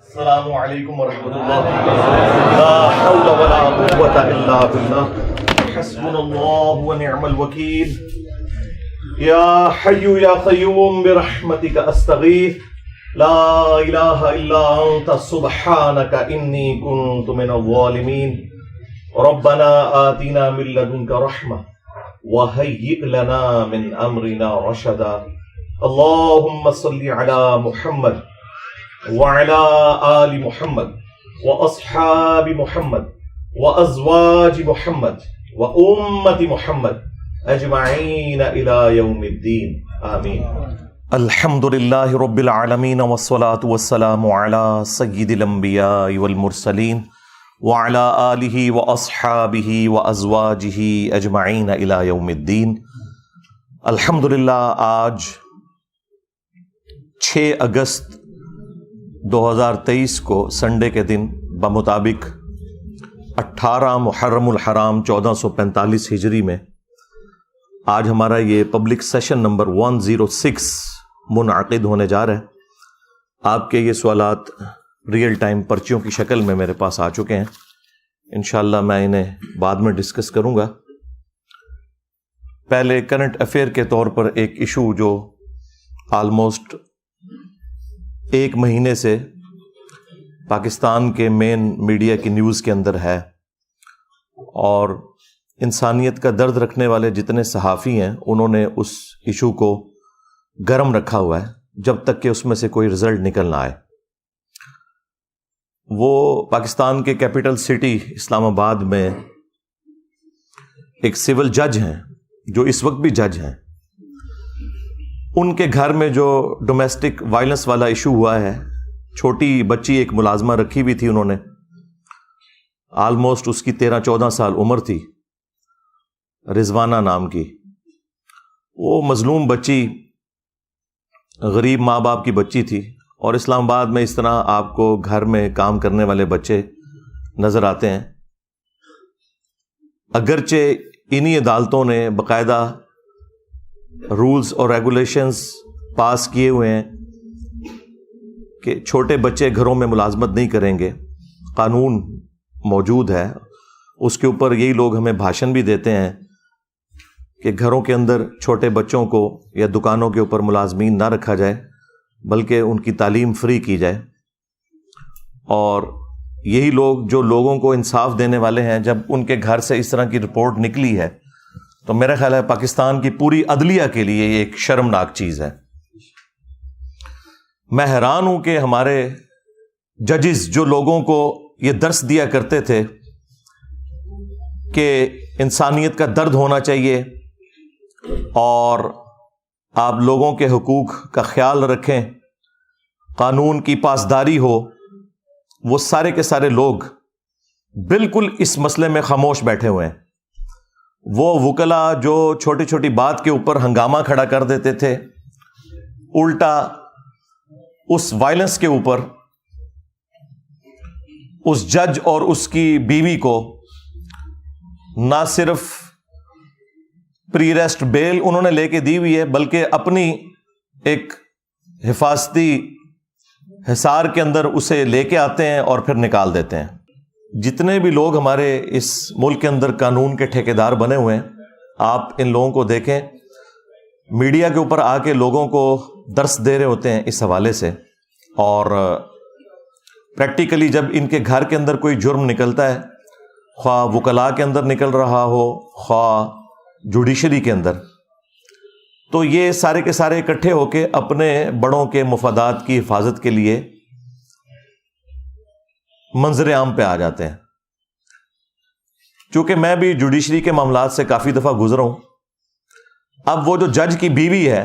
السلام علیکم ورحمۃ اللہ. لا حول ولا قوة الا باللہ. حسبنا اللہ ونعم الوکیل. یا حی یا قیوم برحمتک استغیث. لا الہ الا انت سبحانک انی کنت من الظالمین. ربنا آتنا من لدنک رحمہ وہیئ لنا من امرنا رشدا. اللہم صل علی محمد وعلى آل محمد وأصحاب محمد وأزواج محمد وأمة محمد أجمعين إلى يوم الدين آمين. الحمد لله رب العالمين والصلاة والسلام على سيد الأنبياء والمرسلين وعلى آله وأصحابه وأزواجه أجمعين إلى يوم الدين. الحمد للہ آج 6 اگست 2023 کو سنڈے کے دن بمطابق 18 محرم الحرام 1445 ہجری میں آج ہمارا یہ پبلک سیشن نمبر 106 منعقد ہونے جا رہا ہے. آپ کے یہ سوالات ریئل ٹائم پرچیوں کی شکل میں میرے پاس آ چکے ہیں. انشاءاللہ میں انہیں بعد میں ڈسکس کروں گا. پہلے کرنٹ افیئر کے طور پر ایک ایشو جو آلموسٹ 1 مہینے سے پاکستان کے مین میڈیا کی نیوز کے اندر ہے اور انسانیت کا درد رکھنے والے جتنے صحافی ہیں انہوں نے اس ایشو کو گرم رکھا ہوا ہے جب تک کہ اس میں سے کوئی رزلٹ نکل نہ آئے. وہ پاکستان کے کیپٹل سٹی اسلام آباد میں ایک سول جج ہیں جو اس وقت بھی جج ہیں. ان کے گھر میں جو ڈومیسٹک وائلنس والا ایشو ہوا ہے، چھوٹی بچی ایک ملازمہ رکھی ہوئی تھی انہوں نے، آلموسٹ اس کی 13-14 سال عمر تھی، رضوانہ نام کی. وہ مظلوم بچی غریب ماں باپ کی بچی تھی اور اسلام آباد میں اس طرح آپ کو گھر میں کام کرنے والے بچے نظر آتے ہیں. اگرچہ انہی عدالتوں نے باقاعدہ رولز اور ریگولیشنز پاس کیے ہوئے ہیں کہ چھوٹے بچے گھروں میں ملازمت نہیں کریں گے، قانون موجود ہے. اس کے اوپر یہی لوگ ہمیں بھاشن بھی دیتے ہیں کہ گھروں کے اندر چھوٹے بچوں کو یا دکانوں کے اوپر ملازمین نہ رکھا جائے بلکہ ان کی تعلیم فری کی جائے. اور یہی لوگ جو لوگوں کو انصاف دینے والے ہیں، جب ان کے گھر سے اس طرح کی رپورٹ نکلی ہے تو میرا خیال ہے پاکستان کی پوری عدلیہ کے لیے یہ ایک شرمناک چیز ہے. میں حیران ہوں کہ ہمارے ججز جو لوگوں کو یہ درس دیا کرتے تھے کہ انسانیت کا درد ہونا چاہیے اور آپ لوگوں کے حقوق کا خیال رکھیں، قانون کی پاسداری ہو، وہ سارے کے سارے لوگ بالکل اس مسئلے میں خاموش بیٹھے ہوئے ہیں. وہ وکلا جو چھوٹی چھوٹی بات کے اوپر ہنگامہ کھڑا کر دیتے تھے، الٹا اس وائلنس کے اوپر اس جج اور اس کی بیوی کو نہ صرف پری ریسٹ بیل انہوں نے لے کے دی ہوئی ہے بلکہ اپنی ایک حفاظتی حصار کے اندر اسے لے کے آتے ہیں اور پھر نکال دیتے ہیں. جتنے بھی لوگ ہمارے اس ملک کے اندر قانون کے ٹھیکیدار بنے ہوئے ہیں، آپ ان لوگوں کو دیکھیں، میڈیا کے اوپر آ کے لوگوں کو درس دے رہے ہوتے ہیں اس حوالے سے. اور پریکٹیکلی جب ان کے گھر کے اندر کوئی جرم نکلتا ہے، خواہ وکلاء کے اندر نکل رہا ہو خواہ جوڈیشری کے اندر، تو یہ سارے کے سارے اکٹھے ہو کے اپنے بڑوں کے مفادات کی حفاظت کے لیے منظر عام پہ آ جاتے ہیں. چونکہ میں بھی جوڈیشری کے معاملات سے کافی دفعہ گزرا ہوں. اب وہ جو جج کی بیوی ہے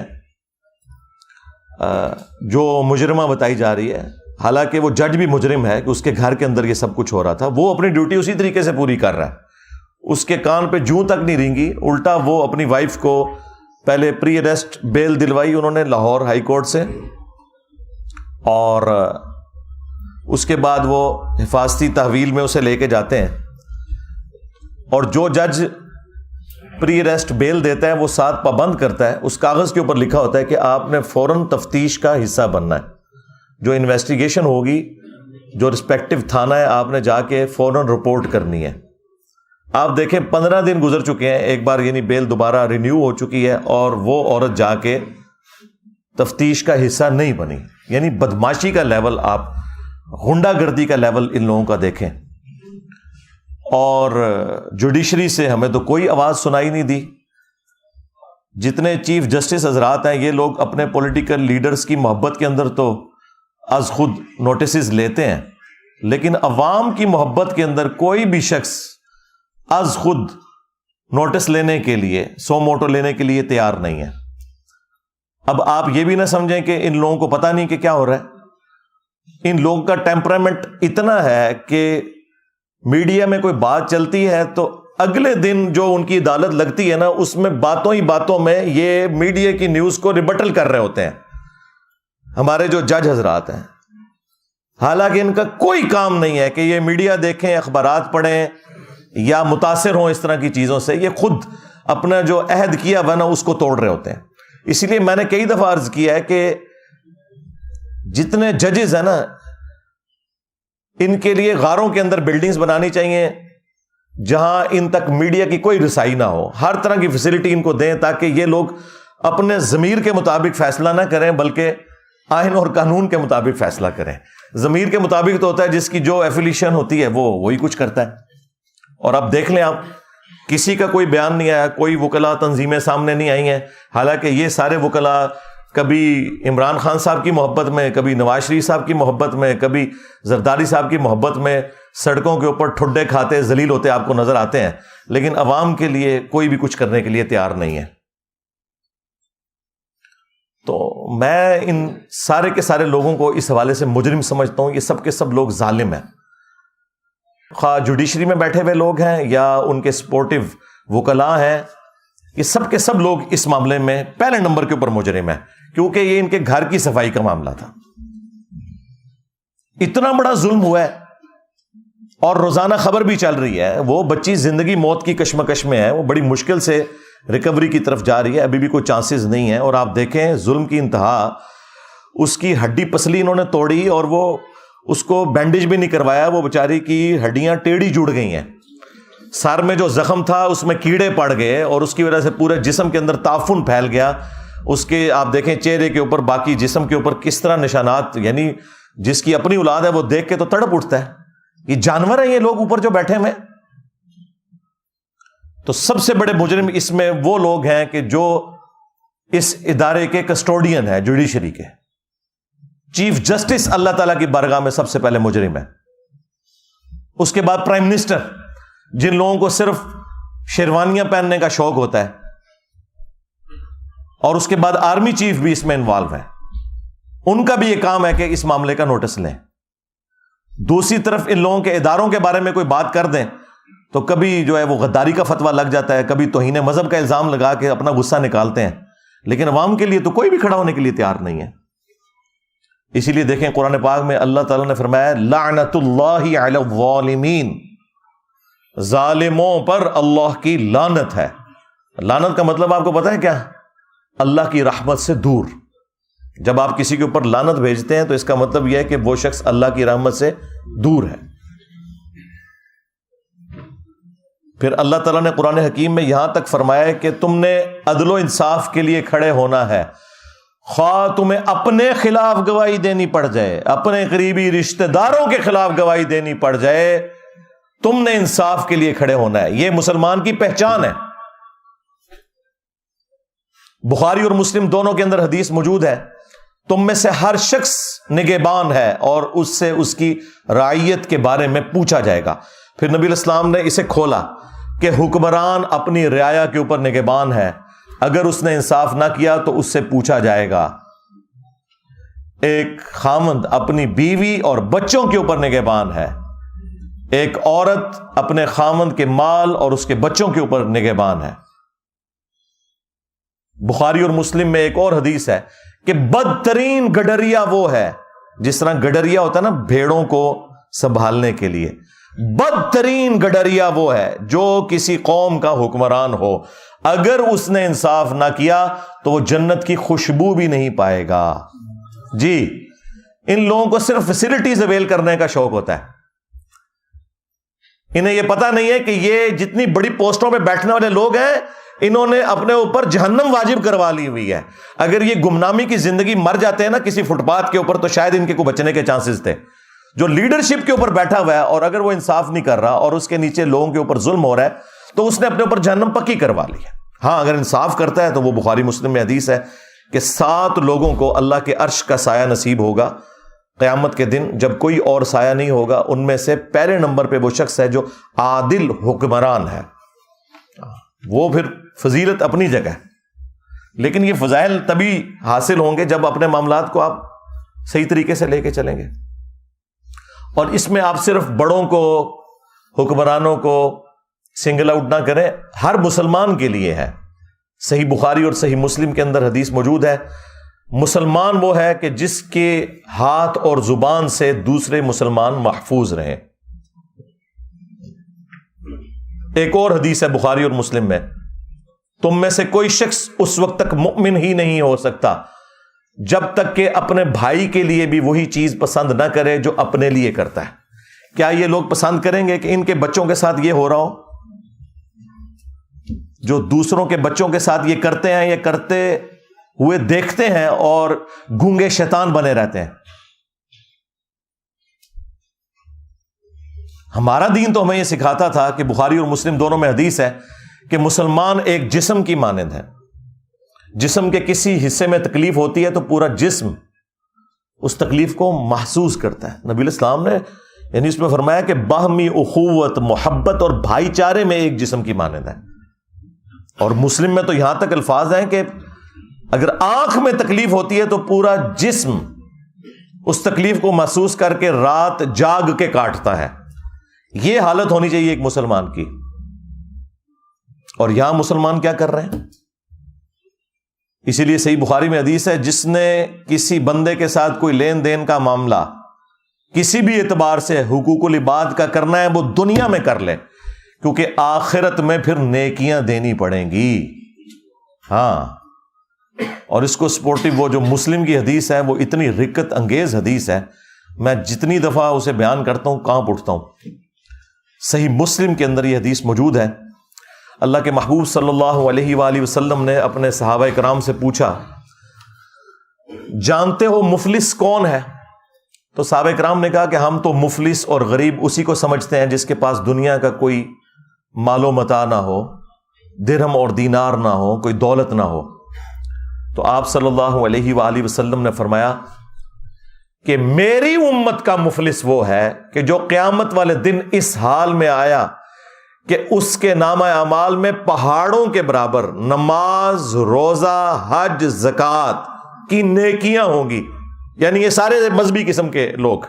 جو مجرمہ بتائی جا رہی ہے، حالانکہ وہ جج بھی مجرم ہے کہ اس کے گھر کے اندر یہ سب کچھ ہو رہا تھا، وہ اپنی ڈیوٹی اسی طریقے سے پوری کر رہا ہے. اس کے کان پہ جوں تک نہیں رینگی، الٹا وہ اپنی وائف کو پہلے پری اریسٹ بیل دلوائی انہوں نے لاہور ہائی کورٹ سے، اور اس کے بعد وہ حفاظتی تحویل میں اسے لے کے جاتے ہیں. اور جو جج پری اریسٹ بیل دیتا ہے وہ ساتھ پابند کرتا ہے، اس کاغذ کے اوپر لکھا ہوتا ہے کہ آپ نے فوراً تفتیش کا حصہ بننا ہے. جو انویسٹیگیشن ہوگی جو رسپیکٹو تھانہ ہے آپ نے جا کے فوراً رپورٹ کرنی ہے. آپ دیکھیں 15 دن گزر چکے ہیں, ایک بار یعنی بیل دوبارہ رینیو ہو چکی ہے اور وہ عورت جا کے تفتیش کا حصہ نہیں بنی. یعنی بدماشی کا لیول, آپ غنڈہ گردی کا لیول ان لوگوں کا دیکھیں. اور جوڈیشری سے ہمیں تو کوئی آواز سنائی نہیں دی. جتنے چیف جسٹس حضرات ہیں یہ لوگ اپنے پولیٹیکل لیڈرز کی محبت کے اندر تو از خود نوٹسز لیتے ہیں, لیکن عوام کی محبت کے اندر کوئی بھی شخص از خود نوٹس لینے کے لیے, سو موٹو لینے کے لیے تیار نہیں ہے. اب آپ یہ بھی نہ سمجھیں کہ ان لوگوں کو پتہ نہیں کہ کیا ہو رہا ہے. ان لوگوں کا ٹیمپرامنٹ اتنا ہے کہ میڈیا میں کوئی بات چلتی ہے تو اگلے دن جو ان کی عدالت لگتی ہے نا, اس میں باتوں ہی باتوں میں یہ میڈیا کی نیوز کو ریبٹل کر رہے ہوتے ہیں ہمارے جو جج حضرات ہیں. حالانکہ ان کا کوئی کام نہیں ہے کہ یہ میڈیا دیکھیں, اخبارات پڑھیں یا متاثر ہوں اس طرح کی چیزوں سے. یہ خود اپنا جو عہد کیا ہوا نا اس کو توڑ رہے ہوتے ہیں. اسی لیے میں نے کئی دفعہ عرض کیا ہے کہ جتنے ججز ہیں نا, ان کے لیے غاروں کے اندر بلڈنگز بنانی چاہیے جہاں ان تک میڈیا کی کوئی رسائی نہ ہو. ہر طرح کی فیسلٹی ان کو دیں تاکہ یہ لوگ اپنے ضمیر کے مطابق فیصلہ نہ کریں بلکہ آئین اور قانون کے مطابق فیصلہ کریں. ضمیر کے مطابق تو ہوتا ہے جس کی جو ایفیلیشن ہوتی ہے وہ وہی کچھ کرتا ہے. اور اب دیکھ لیں, آپ کسی کا کوئی بیان نہیں آیا, کوئی وکلا تنظیمیں سامنے نہیں آئی ہیں. حالانکہ یہ سارے وکلا کبھی عمران خان صاحب کی محبت میں, کبھی نواز شریف صاحب کی محبت میں, کبھی زرداری صاحب کی محبت میں سڑکوں کے اوپر ٹھڈے کھاتے ذلیل ہوتے آپ کو نظر آتے ہیں, لیکن عوام کے لیے کوئی بھی کچھ کرنے کے لیے تیار نہیں ہے. تو میں ان سارے کے سارے لوگوں کو اس حوالے سے مجرم سمجھتا ہوں. یہ سب کے سب لوگ ظالم ہیں, خواہ جوڈیشری میں بیٹھے ہوئے لوگ ہیں یا ان کے سپورٹو وکلاء ہیں. یہ سب کے سب لوگ اس معاملے میں پہلے نمبر کے اوپر مجرم ہیں, کیونکہ یہ ان کے گھر کی صفائی کا معاملہ تھا. اتنا بڑا ظلم ہوا ہے اور روزانہ خبر بھی چل رہی ہے. وہ بچی زندگی موت کی کشمکش میں ہے, وہ بڑی مشکل سے ریکوری کی طرف جا رہی ہے, ابھی بھی کوئی چانسز نہیں ہے. اور آپ دیکھیں ظلم کی انتہا, اس کی ہڈی پسلی انہوں نے توڑی اور وہ اس کو بینڈیج بھی نہیں کروایا. وہ بیچاری کی ہڈیاں ٹیڑھی جڑ گئی ہیں. سر میں جو زخم تھا اس میں کیڑے پڑ گئے اور اس کی وجہ سے پورے جسم کے اندر تعفن پھیل گیا. اس کے آپ دیکھیں چہرے کے اوپر, باقی جسم کے اوپر کس طرح نشانات, یعنی جس کی اپنی اولاد ہے وہ دیکھ کے تو تڑپ اٹھتا ہے. یہ جانور ہیں یہ لوگ اوپر جو بیٹھے ہوئے. تو سب سے بڑے مجرم اس میں وہ لوگ ہیں کہ جو اس ادارے کے کسٹوڈین ہیں, جوڈیشری کے. چیف جسٹس اللہ تعالیٰ کی بارگاہ میں سب سے پہلے مجرم ہے. اس کے بعد پرائم منسٹر, جن لوگوں کو صرف شیروانیاں پہننے کا شوق ہوتا ہے, اور اس کے بعد آرمی چیف بھی اس میں انوالو ہے. ان کا بھی یہ کام ہے کہ اس معاملے کا نوٹس لیں. دوسری طرف ان لوگوں کے اداروں کے بارے میں کوئی بات کر دیں تو کبھی جو ہے وہ غداری کا فتویٰ لگ جاتا ہے, کبھی توہین مذہب کا الزام لگا کے اپنا غصہ نکالتے ہیں, لیکن عوام کے لیے تو کوئی بھی کھڑا ہونے کے لیے تیار نہیں ہے. اسی لیے دیکھیں قرآن پاک میں اللہ تعالیٰ نے فرمایا لعنت اللہ علی الظالمین, ظالموں پر اللہ کی لعنت ہے. لعنت کا مطلب آپ کو پتہ ہے کیا؟ اللہ کی رحمت سے دور. جب آپ کسی کے اوپر لعنت بھیجتے ہیں تو اس کا مطلب یہ ہے کہ وہ شخص اللہ کی رحمت سے دور ہے. پھر اللہ تعالیٰ نے قرآن حکیم میں یہاں تک فرمایا ہے کہ تم نے عدل و انصاف کے لیے کھڑے ہونا ہے, خواہ تمہیں اپنے خلاف گواہی دینی پڑ جائے, اپنے قریبی رشتہ داروں کے خلاف گواہی دینی پڑ جائے, تم نے انصاف کے لیے کھڑے ہونا ہے. یہ مسلمان کی پہچان ہے. بخاری اور مسلم دونوں کے اندر حدیث موجود ہے, تم میں سے ہر شخص نگہبان ہے اور اس سے اس کی رعیت کے بارے میں پوچھا جائے گا. پھر نبی علیہ السلام نے اسے کھولا کہ حکمران اپنی رعایا کے اوپر نگہبان ہے, اگر اس نے انصاف نہ کیا تو اس سے پوچھا جائے گا. ایک خاوند اپنی بیوی اور بچوں کے اوپر نگہبان ہے, ایک عورت اپنے خاوند کے مال اور اس کے بچوں کے اوپر نگہبان ہے. بخاری اور مسلم میں ایک اور حدیث ہے کہ بدترین گڈریا وہ ہے, جس طرح گڈریا ہوتا ہے نا بھیڑوں کو سنبھالنے کے لیے, بدترین گڈریا وہ ہے جو کسی قوم کا حکمران ہو, اگر اس نے انصاف نہ کیا تو وہ جنت کی خوشبو بھی نہیں پائے گا. جی, ان لوگوں کو صرف فیسلٹیز اویل کرنے کا شوق ہوتا ہے. انہیں یہ پتا نہیں ہے کہ یہ جتنی بڑی پوسٹوں پہ بیٹھنے والے لوگ ہیں, انہوں نے اپنے اوپر جہنم واجب کروا لی ہوئی ہے. اگر یہ گمنامی کی زندگی مر جاتے ہیں نا کسی فٹ پاتھ کے اوپر, تو شاید ان کے کو بچنے کے چانسز تھے. جو لیڈرشپ کے اوپر بیٹھا ہوا ہے اور اگر وہ انصاف نہیں کر رہا اور اس کے نیچے لوگوں کے اوپر ظلم ہو رہا ہے, تو اس نے اپنے اوپر جہنم پکی کروا لی ہے. ہاں اگر انصاف کرتا ہے تو وہ بخاری مسلم میں حدیث ہے کہ 7 لوگوں کو اللہ کے عرش کا سایہ نصیب ہوگا قیامت کے دن, جب کوئی اور سایہ نہیں ہوگا. ان میں سے پہلے نمبر پہ وہ شخص ہے جو عادل حکمران ہے. وہ پھر فضیلت اپنی جگہ ہے, لیکن یہ فضائل تبھی حاصل ہوں گے جب اپنے معاملات کو آپ صحیح طریقے سے لے کے چلیں گے. اور اس میں آپ صرف بڑوں کو, حکمرانوں کو سنگل آؤٹ نہ کریں, ہر مسلمان کے لیے ہے. صحیح بخاری اور صحیح مسلم کے اندر حدیث موجود ہے, مسلمان وہ ہے کہ جس کے ہاتھ اور زبان سے دوسرے مسلمان محفوظ رہیں. ایک اور حدیث ہے بخاری اور مسلم میں, تم میں سے کوئی شخص اس وقت تک مؤمن ہی نہیں ہو سکتا جب تک کہ اپنے بھائی کے لیے بھی وہی چیز پسند نہ کرے جو اپنے لیے کرتا ہے. کیا یہ لوگ پسند کریں گے کہ ان کے بچوں کے ساتھ یہ ہو رہا ہو؟ جو دوسروں کے بچوں کے ساتھ یہ کرتے ہیں, یہ کرتے ہوئے دیکھتے ہیں اور گونگے شیطان بنے رہتے ہیں. ہمارا دین تو ہمیں یہ سکھاتا تھا کہ بخاری اور مسلم دونوں میں حدیث ہے کہ مسلمان ایک جسم کی مانند ہے. جسم کے کسی حصے میں تکلیف ہوتی ہے تو پورا جسم اس تکلیف کو محسوس کرتا ہے. نبی الاسلام نے یعنی اس میں فرمایا کہ باہمی اخوت, محبت اور بھائی چارے میں ایک جسم کی مانند ہے. اور مسلم میں تو یہاں تک الفاظ ہیں کہ اگر آنکھ میں تکلیف ہوتی ہے تو پورا جسم اس تکلیف کو محسوس کر کے رات جاگ کے کاٹتا ہے. یہ حالت ہونی چاہیے ایک مسلمان کی. اور یہاں مسلمان کیا کر رہے ہیں؟ اسی لیے صحیح بخاری میں حدیث ہے, جس نے کسی بندے کے ساتھ کوئی لین دین کا معاملہ کسی بھی اعتبار سے حقوق العباد کا کرنا ہے وہ دنیا میں کر لے, کیونکہ آخرت میں پھر نیکیاں دینی پڑیں گی. ہاں, اور اس کو سپورٹو وہ جو مسلم کی حدیث ہے وہ اتنی رکت انگیز حدیث ہے, میں جتنی دفعہ اسے بیان کرتا ہوں کانپ اٹھتا ہوں. صحیح مسلم کے اندر یہ حدیث موجود ہے. اللہ کے محبوب صلی اللہ علیہ وآلہ وسلم نے اپنے صحابہ کرام سے پوچھا, جانتے ہو مفلس کون ہے؟ تو صحابہ کرام نے کہا کہ ہم تو مفلس اور غریب اسی کو سمجھتے ہیں جس کے پاس دنیا کا کوئی مال و متاع نہ ہو, درہم اور دینار نہ ہو, کوئی دولت نہ ہو. تو آپ صلی اللہ علیہ وآلہ وسلم نے فرمایا کہ میری امت کا مفلس وہ ہے کہ جو قیامت والے دن اس حال میں آیا کہ اس کے نامہ اعمال میں پہاڑوں کے برابر نماز, روزہ, حج, زکوٰۃ کی نیکیاں ہوں گی. یعنی یہ سارے مذہبی قسم کے لوگ,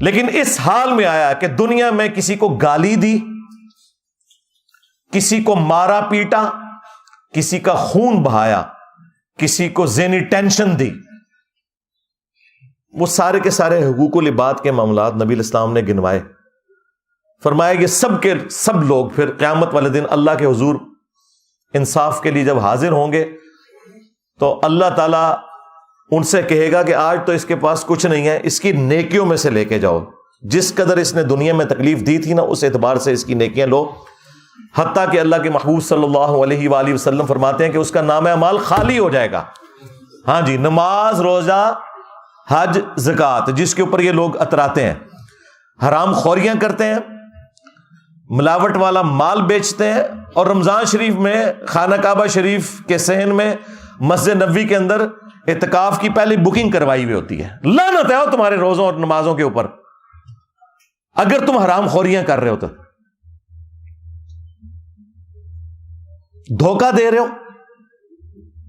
لیکن اس حال میں آیا کہ دنیا میں کسی کو گالی دی, کسی کو مارا پیٹا, کسی کا خون بہایا, کسی کو ذہنی ٹینشن دی. وہ سارے کے سارے حقوق العباد کے معاملات نبی الاسلام نے گنوائے. فرمایا کہ سب کے سب لوگ پھر قیامت والے دن اللہ کے حضور انصاف کے لیے جب حاضر ہوں گے تو اللہ تعالیٰ ان سے کہے گا کہ آج تو اس کے پاس کچھ نہیں ہے, اس کی نیکیوں میں سے لے کے جاؤ. جس قدر اس نے دنیا میں تکلیف دی تھی نا, اس اعتبار سے اس کی نیکیاں لو. حتیٰ کہ اللہ کے محبوب صلی اللہ علیہ وآلہ وسلم فرماتے ہیں کہ اس کا نامہ اعمال خالی ہو جائے گا. ہاں جی, نماز, روزہ, حج, زکوٰۃ جس کے اوپر یہ لوگ اتراتے ہیں, حرام خوریاں کرتے ہیں, ملاوٹ والا مال بیچتے ہیں, اور رمضان شریف میں خانہ کعبہ شریف کے صحن میں مسجد نبوی کے اندر اعتکاف کی پہلی بکنگ کروائی ہوئی ہوتی ہے. لعنت ہے تمہارے روزوں اور نمازوں کے اوپر اگر تم حرام خوریاں کر رہے ہو, تو دھوکہ دے رہے ہو.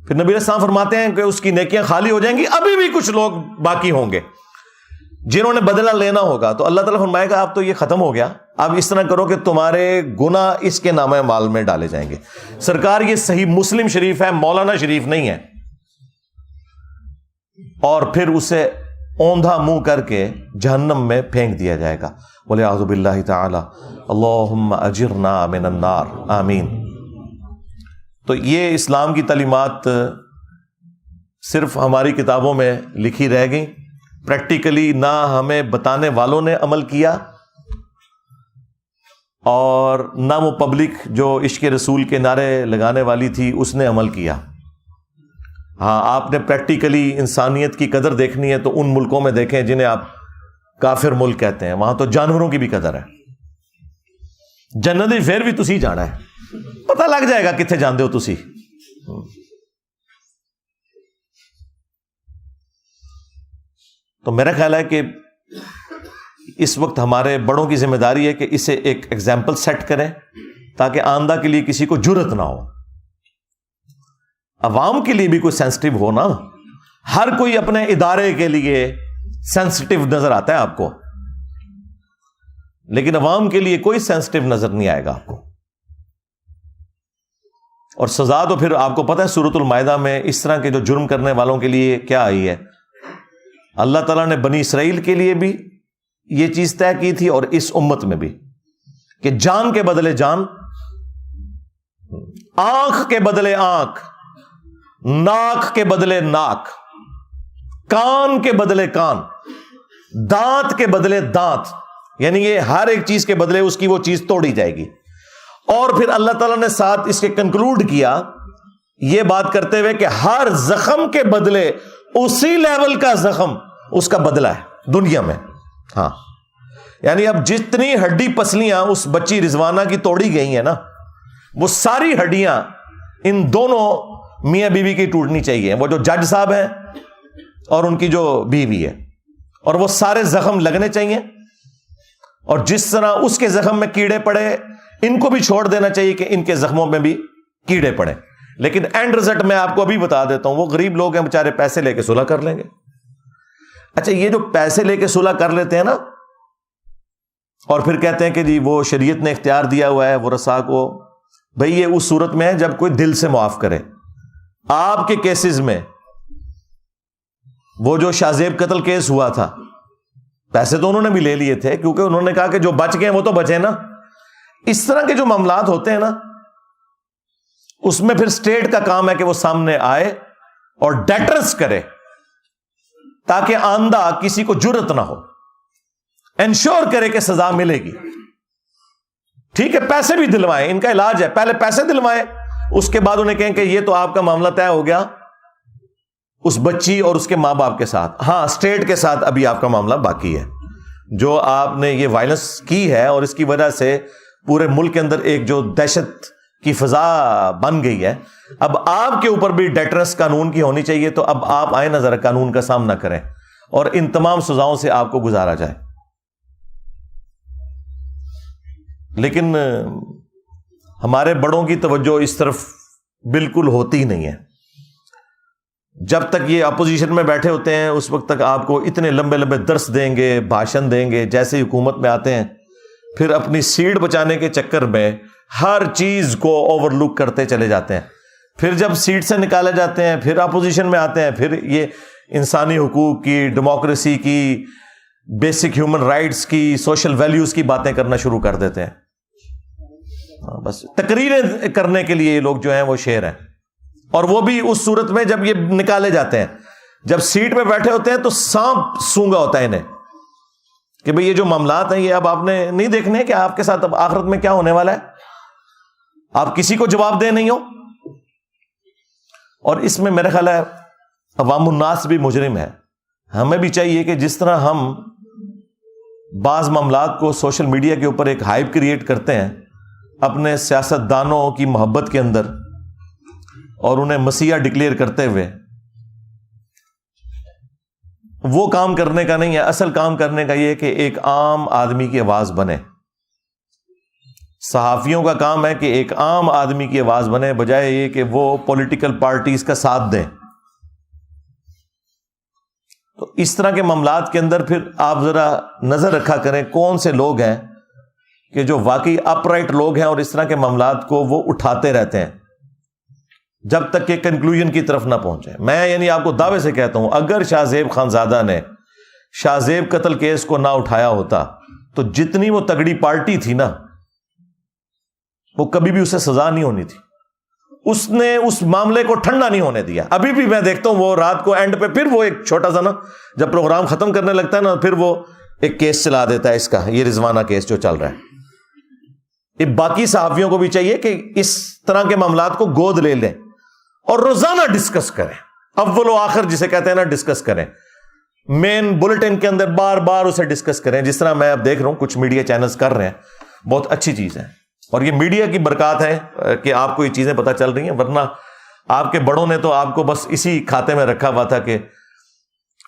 پھر نبی علیہ السلام فرماتے ہیں کہ اس کی نیکیاں خالی ہو جائیں گی. ابھی بھی کچھ لوگ باقی ہوں گے جنہوں نے بدلہ لینا ہوگا, تو اللہ تعالیٰ فرمائے گا اب تو یہ ختم ہو گیا, اب اس طرح کرو کہ تمہارے گناہ اس کے نامہ اعمال میں ڈالے جائیں گے. سرکار یہ صحیح مسلم شریف ہے, مولانا شریف نہیں ہے. اور پھر اسے اوندھا منہ کر کے جہنم میں پھینک دیا جائے گا. وَلِعَوْذُ بِاللَّهِ تَعَالَى اللہم اجرنا من النار, آمین. تو یہ اسلام کی تعلیمات صرف ہماری کتابوں میں لکھی رہ گئیں، پریکٹیکلی نہ ہمیں بتانے والوں نے عمل کیا اور نہ وہ پبلک جو عشق رسول کے نعرے لگانے والی تھی اس نے عمل کیا۔ ہاں، آپ نے پریکٹیکلی انسانیت کی قدر دیکھنی ہے تو ان ملکوں میں دیکھیں جنہیں آپ کافر ملک کہتے ہیں، وہاں تو جانوروں کی بھی قدر ہے۔ جنت پھر بھی تسی جانا ہے، پتہ لگ جائے گا کتنے جاندے ہو تسی۔ تو میرا خیال ہے کہ اس وقت ہمارے بڑوں کی ذمہ داری ہے کہ اسے ایک ایگزامپل سیٹ کریں تاکہ آئندہ کے لیے کسی کو جرت نہ ہو۔ عوام کے لیے بھی کوئی سینسٹیو ہو نا، ہر کوئی اپنے ادارے کے لیے سینسٹیو نظر آتا ہے آپ کو، لیکن عوام کے لیے کوئی سینسٹیو نظر نہیں آئے گا آپ کو۔ اور سزا تو پھر آپ کو پتہ ہے سورۃ المائدہ میں اس طرح کے جو جرم کرنے والوں کے لیے کیا آئی ہے۔ اللہ تعالیٰ نے بنی اسرائیل کے لیے بھی یہ چیز طے کی تھی اور اس امت میں بھی، کہ جان کے بدلے جان، آنکھ کے بدلے آنکھ، ناک کے بدلے ناک، کان کے بدلے کان، دانت کے بدلے دانت، یعنی یہ ہر ایک چیز کے بدلے اس کی وہ چیز توڑی جائے گی۔ اور پھر اللہ تعالیٰ نے ساتھ اس کے کنکلوڈ کیا یہ بات کرتے ہوئے کہ ہر زخم کے بدلے اسی لیول کا زخم اس کا بدلہ ہے دنیا میں۔ ہاں، یعنی اب جتنی ہڈی پسلیاں اس بچی رضوانہ کی توڑی گئی ہیں نا، وہ ساری ہڈیاں ان دونوں میاں بیوی کی ٹوٹنی چاہیے، وہ جو جج صاحب ہیں اور ان کی جو بیوی ہے، اور وہ سارے زخم لگنے چاہیے۔ اور جس طرح اس کے زخم میں کیڑے پڑے، ان کو بھی چھوڑ دینا چاہیے کہ ان کے زخموں میں بھی کیڑے پڑے۔ لیکن اینڈ رزلٹ میں آپ کو ابھی بتا دیتا ہوں، وہ غریب لوگ ہیں بےچارے، پیسے لے کے صلح کر لیں گے۔ اچھا، یہ جو پیسے لے کے صلح کر لیتے ہیں نا اور پھر کہتے ہیں کہ جی وہ شریعت نے اختیار دیا ہوا ہے ورثاء کو، بھئی یہ اس صورت میں ہے جب کوئی دل سے معاف کرے۔ آپ کے کیسز میں وہ جو شاہ زیب قتل کیس ہوا تھا، پیسے تو انہوں نے بھی لے لیے تھے کیونکہ انہوں نے کہا کہ جو بچ گئے وہ تو بچے نا۔ اس طرح کے جو معاملات ہوتے ہیں نا، اس میں پھر اسٹیٹ کا کام ہے کہ وہ سامنے آئے اور ڈیٹرس کرے تاکہ آئندہ کسی کو جرت نہ ہو، انشور کرے کہ سزا ملے گی۔ ٹھیک ہے، پیسے بھی دلوائیں، ان کا علاج ہے، پہلے پیسے دلوائیں، اس کے بعد انہیں کہیں کہ یہ تو آپ کا معاملہ طے ہو گیا اس بچی اور اس کے ماں باپ کے ساتھ، ہاں اسٹیٹ کے ساتھ ابھی آپ کا معاملہ باقی ہے۔ جو آپ نے یہ وائلنس کی ہے اور اس کی وجہ سے پورے ملک کے اندر ایک جو دہشت کی فضا بن گئی ہے، اب آپ کے اوپر بھی ڈیٹرس قانون کی ہونی چاہیے۔ تو اب آپ آئیں نہ ذرا قانون کا سامنا کریں اور ان تمام سزاؤں سے آپ کو گزارا جائے۔ لیکن ہمارے بڑوں کی توجہ اس طرف بالکل ہوتی نہیں ہے۔ جب تک یہ اپوزیشن میں بیٹھے ہوتے ہیں اس وقت تک آپ کو اتنے لمبے لمبے درس دیں گے، بھاشن دیں گے، جیسے ہی حکومت میں آتے ہیں پھر اپنی سیٹ بچانے کے چکر میں ہر چیز کو اوور لک کرتے چلے جاتے ہیں۔ پھر جب سیٹ سے نکالے جاتے ہیں پھر اپوزیشن میں آتے ہیں، پھر یہ انسانی حقوق کی، ڈیموکریسی کی، بیسک ہیومن رائٹس کی، سوشل ویلیوز کی باتیں کرنا شروع کر دیتے ہیں۔ بس تقریریں کرنے کے لیے یہ لوگ جو ہیں وہ شیر ہیں، اور وہ بھی اس صورت میں جب یہ نکالے جاتے ہیں، جب سیٹ پہ بیٹھے ہوتے ہیں تو سانپ سونگا ہوتا ہے انہیں کہ بھئی یہ جو معاملات ہیں یہ اب آپ نے نہیں دیکھنے کہ آپ کے ساتھ اب آخرت میں کیا ہونے والا ہے، آپ کسی کو جواب دہ نہیں ہو۔ اور اس میں میرا خیال ہے عوام الناس بھی مجرم ہے۔ ہمیں بھی چاہیے کہ جس طرح ہم بعض معاملات کو سوشل میڈیا کے اوپر ایک ہائپ کریٹ کرتے ہیں اپنے سیاستدانوں کی محبت کے اندر اور انہیں مسیحا ڈکلیئر کرتے ہوئے، وہ کام کرنے کا نہیں ہے۔ اصل کام کرنے کا یہ ہے کہ ایک عام آدمی کی آواز بنے۔ صحافیوں کا کام ہے کہ ایک عام آدمی کی آواز بنے، بجائے یہ کہ وہ پولیٹیکل پارٹیز کا ساتھ دیں۔ تو اس طرح کے معاملات کے اندر پھر آپ ذرا نظر رکھا کریں کون سے لوگ ہیں کہ جو واقعی اپ رائٹ لوگ ہیں اور اس طرح کے معاملات کو وہ اٹھاتے رہتے ہیں جب تک کہ کنکلوژن کی طرف نہ پہنچے۔ میں یعنی آپ کو دعوے سے کہتا ہوں اگر شاہ زیب خانزادہ نے شاہ زیب قتل کیس کو نہ اٹھایا ہوتا تو جتنی وہ تگڑی پارٹی تھی نا، وہ کبھی بھی اسے سزا نہیں ہونی تھی۔ اس نے اس معاملے کو ٹھنڈا نہیں ہونے دیا. ابھی بھی میں دیکھتا ہوں وہ رات کو اینڈ پہ پھر وہ ایک چھوٹا سا نا جب پروگرام ختم کرنے لگتا ہے نا پھر وہ ایک کیس چلا دیتا ہے اس کا, یہ رضوانہ کیس جو چل رہا ہے. یہ باقی صحافیوں کو بھی چاہیے کہ اس طرح کے معاملات کو گود لے لیں اور روزانہ ڈسکس کریں, اول و آخر جسے کہتے ہیں نا ڈسکس کریں, مین بلٹن کے اندر بار بار اسے ڈسکس کریں, جس طرح میں اب دیکھ رہا ہوں کچھ میڈیا چینلز کر رہے ہیں. بہت اچھی چیز ہے اور یہ میڈیا کی برکات ہے کہ آپ کو یہ چیزیں پتہ چل رہی ہیں, ورنہ آپ کے بڑوں نے تو آپ کو بس اسی کھاتے میں رکھا ہوا تھا کہ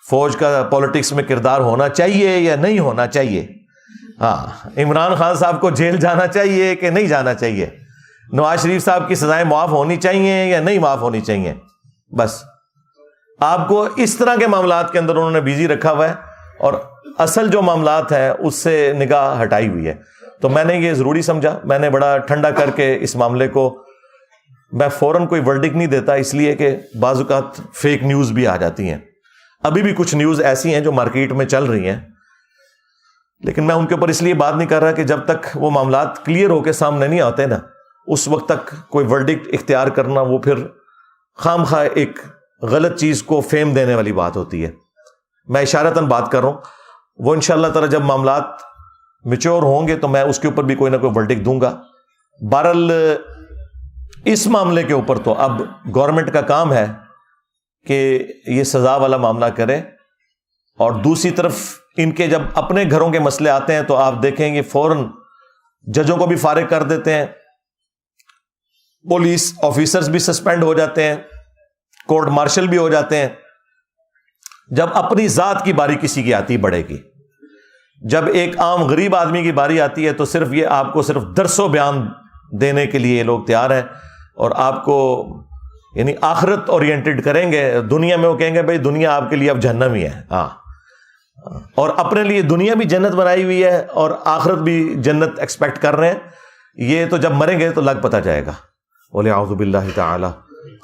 فوج کا پالیٹکس میں کردار ہونا چاہیے یا نہیں ہونا چاہیے. ہاں, عمران خان صاحب کو جیل جانا چاہیے کہ نہیں جانا چاہیے, نواز شریف صاحب کی سزائیں معاف ہونی چاہیے یا نہیں معاف ہونی چاہیے. بس آپ کو اس طرح کے معاملات کے اندر انہوں نے بیزی رکھا ہوا ہے اور اصل جو معاملات ہیں اس سے نگاہ ہٹائی ہوئی ہے. تو میں نے یہ ضروری سمجھا, میں نے بڑا ٹھنڈا کر کے اس معاملے کو, میں فوراً کوئی ورڈکٹ نہیں دیتا اس لیے کہ بعض اوقات فیک نیوز بھی آ جاتی ہیں. ابھی بھی کچھ نیوز ایسی ہیں جو مارکیٹ میں چل رہی ہیں, لیکن میں ان کے اوپر اس لیے بات نہیں کر رہا کہ جب تک وہ معاملات کلیئر ہو کے سامنے نہیں آتے نا اس وقت تک کوئی ورڈکٹ اختیار کرنا وہ پھر خام خواہ ایک غلط چیز کو فیم دینے والی بات ہوتی ہے. میں اشارتاً بات کر رہا ہوں, وہ انشاءاللہ تعالی جب معاملات میچور ہوں گے تو میں اس کے اوپر بھی کوئی نہ کوئی ورڈکٹ دوں گا. بہرحال اس معاملے کے اوپر تو اب گورنمنٹ کا کام ہے کہ یہ سزا والا معاملہ کرے, اور دوسری طرف ان کے جب اپنے گھروں کے مسئلے آتے ہیں تو آپ دیکھیں گے فوراً ججوں کو بھی فارغ کر دیتے ہیں, پولیس آفیسرز بھی سسپینڈ ہو جاتے ہیں, کورٹ مارشل بھی ہو جاتے ہیں. جب اپنی ذات کی باری کسی کی آتی بڑھے گی, جب ایک عام غریب آدمی کی باری آتی ہے تو صرف یہ آپ کو صرف درس و بیان دینے کے لیے یہ لوگ تیار ہیں اور آپ کو یعنی آخرت اورینٹڈ کریں گے. دنیا میں وہ کہیں گے بھائی دنیا آپ کے لیے اب جہنم ہی ہے, ہاں, اور اپنے لیے دنیا بھی جنت بنائی ہوئی ہے اور آخرت بھی جنت ایکسپیکٹ کر رہے ہیں. یہ تو جب مریں گے تو لگ پتہ جائے گا. وَلِعَوْذُ بِاللَّهِ تَعَالَى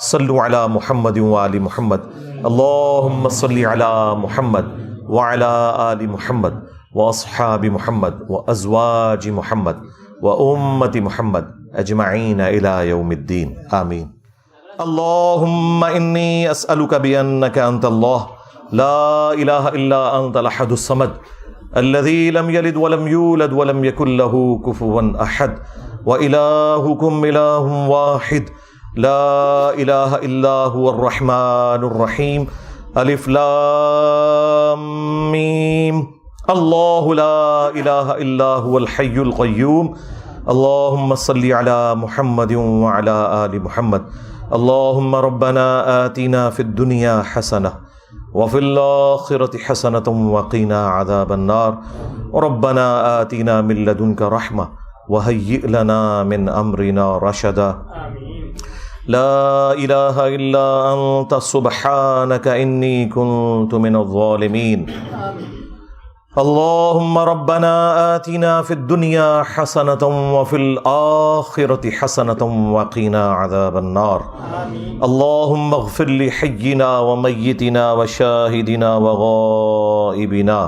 صلوا علی محمد وآل محمد اللہم صلی علی محمد وعلی آل محمد واصحاب محمد وازواج محمد وامت محمد اجمعین الی یوم الدین آمین. اللہم انی اسألک بانک انت اللہ لا الہ الا انت الاحد الصمد الذی لم یلد ولم یولد ولم یکن له کفوا احد وإلہکم الہ واحد لا الہ الا هو الرحمن الرحیم الف لام میم اللہ لا الہ الا هو الحی القیوم اللہم صلی علی محمد وعلی آل محمد اللہم ربنا آتنا فی الدنیا حسنہ وفی الآخرۃ حسنۃ وقنا عذاب النار ربنا آتنا من لدنک رحمہ وہیئ لنا من امرنا رشدا لا الہ الا انت سبحانک انی کنت من الظالمین. اللہم ربنا آتنا فی الدنیا حسنۃ وفی الآخرۃ حسنۃ وقنا عذاب النار. اللہم اغفر لحینا ومیتنا وشاہدنا وغائبنا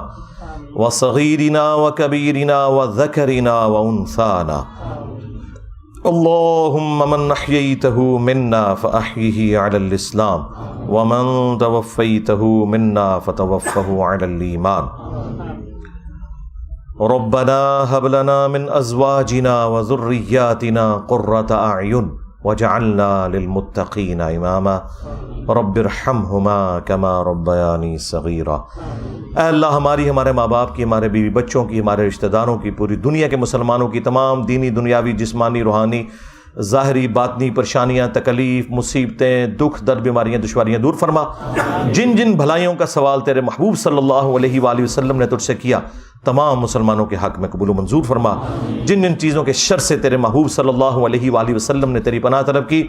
وصغیرنا وکبیرنا وذکرنا وانثانا. اللہم من احییتہ منا فاحیہ علی الاسلام ومن توفیتہ منا فتوفہ علی الایمان. ربنا هب لنا من ازواجنا وذریاتنا قرۃ اعین وجعلنا للمتقین اماما رب ارحمہما کما ربیانی صغیرا. اے اللہ ہماری، ہمارے ماں باپ کی، ہمارے بیوی بچوں کی، ہمارے رشتہ داروں کی، پوری دنیا کے مسلمانوں کی تمام دینی دنیاوی جسمانی روحانی ظاہری باطنی پریشانیاں تکلیف مصیبتیں دکھ درد بیماریاں دشواریاں دور فرما. جن جن بھلائیوں کا سوال تیرے محبوب صلی اللہ علیہ وآلہ وسلم نے تجھ سے کیا تمام مسلمانوں کے حق میں قبول و منظور فرما. جن جن چیزوں کے شر سے تیرے محبوب صلی اللہ علیہ وآلہ وسلم نے تیری پناہ طلب کی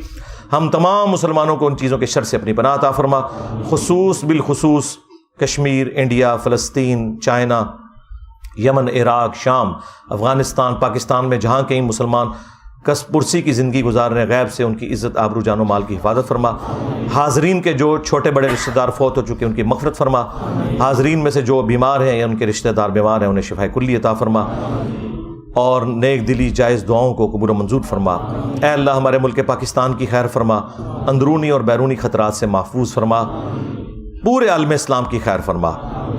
ہم تمام مسلمانوں کو ان چیزوں کے شر سے اپنی پناہ عطا فرما. خصوص بالخصوص کشمیر، انڈیا، فلسطین، چائنا، یمن، عراق، شام، افغانستان، پاکستان میں جہاں کہیں مسلمان کس پرسی کی زندگی گزار رہے ہیں، غیب سے ان کی عزت آبرو جان و مال کی حفاظت فرما. حاضرین کے جو چھوٹے بڑے رشتہ دار فوت ہو چکے ان کی مغفرت فرما. حاضرین میں سے جو بیمار ہیں یا ان کے رشتہ دار بیمار ہیں انہیں شفاء کلی عطا فرما. اور نیک دلی جائز دعاؤں کو قبول و منظور فرما۔ اے اللہ ہمارے ملک پاکستان کی خیر فرما، اندرونی اور بیرونی خطرات سے محفوظ فرما، پورے عالم اسلام کی خیر فرما۔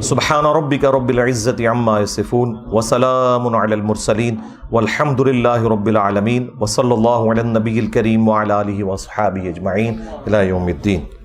سبحان ربک رب العزت عما یصفون وسلام علی المرسلین والحمد للہ رب العالمین وصلی اللہ علی النبی الکریم وعلی آلہ واصحابہ اجمعین الی یوم الدین۔